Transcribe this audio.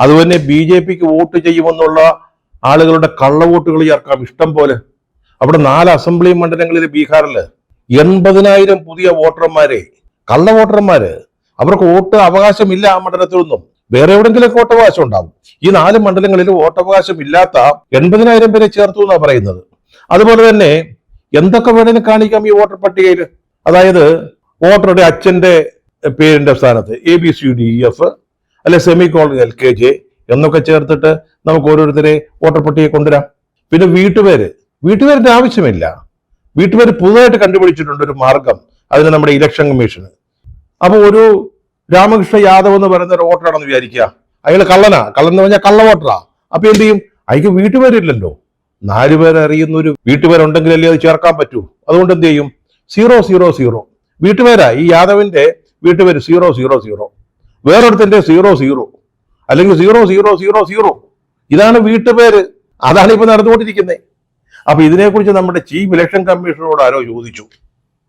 അതുപോലെ BJPക്ക് വോട്ട് ചെയ്യുമെന്നുള്ള ആളുകളുടെ കള്ളവോട്ടുകൾ ചേർക്കാം ഇഷ്ടം പോലെ. അവിടെ 4 അസംബ്ലി മണ്ഡലങ്ങളിൽ ബീഹാറിൽ 80,000 പുതിയ വോട്ടർമാരെ, കള്ള വോട്ടർമാര്. അവർക്ക് വോട്ട് അവകാശമില്ല ആ മണ്ഡലത്തിലൊന്നും. വേറെ എവിടെങ്കിലൊക്കെ വോട്ടവകാശം ഉണ്ടാവും. ഈ 4 മണ്ഡലങ്ങളിൽ വോട്ടവകാശം ഇല്ലാത്ത 80,000 പേരെ ചേർത്തു എന്നാണ് പറയുന്നത്. അതുപോലെ തന്നെ എന്തൊക്കെ വേണമെങ്കിലും കാണിക്കാം ഈ വോട്ടർ പട്ടികയിൽ. അതായത് വോട്ടറുടെ അച്ഛന്റെ പേരിന്റെ സ്ഥാനത്ത് ABCDEF അല്ലെ സെമിക്കോളൻ LKJ എന്നൊക്കെ ചേർത്തിട്ട് നമുക്ക് ഓരോരുത്തരെ വോട്ടർ പട്ടികയെ കൊണ്ടുവരാം. പിന്നെ വീട്ടുപേരിന്റെ ആവശ്യമില്ല. വീട്ടുപേര് പുതുതായിട്ട് കണ്ടുപിടിച്ചിട്ടുണ്ട് ഒരു മാർഗം, അതിന് നമ്മുടെ ഇലക്ഷൻ കമ്മീഷന്. അപ്പൊ ഒരു രാമകൃഷ്ണ യാദവ് എന്ന് പറയുന്ന ഒരു വോട്ടറാണെന്ന് വിചാരിക്കുക. അയാൾ കള്ളൻ എന്ന് പറഞ്ഞാൽ കള്ള വോട്ടറാ. അപ്പൊ എന്ത് ചെയ്യും? അയാൾക്ക് വീട്ടുപേരില്ലല്ലോ. 4 പേരെ അറിയുന്ന ഒരു വീട്ടുപേരുണ്ടെങ്കിലല്ലേ അത് ചേർക്കാൻ പറ്റൂ. അതുകൊണ്ട് എന്ത് ചെയ്യും? 000 വീട്ടുപേരാ. ഈ യാദവിന്റെ വീട്ടുപേര് 000, വേറൊരുത്തിന്റെ 00 അല്ലെങ്കിൽ 0000. ഇതാണ് വീട്ടുപേര്. അതാണ് ഇപ്പൊ നടന്നുകൊണ്ടിരിക്കുന്നത്. അപ്പൊ ഇതിനെക്കുറിച്ച് നമ്മുടെ ചീഫ് ഇലക്ഷൻ കമ്മീഷണറോട് ആരോ ചോദിച്ചു.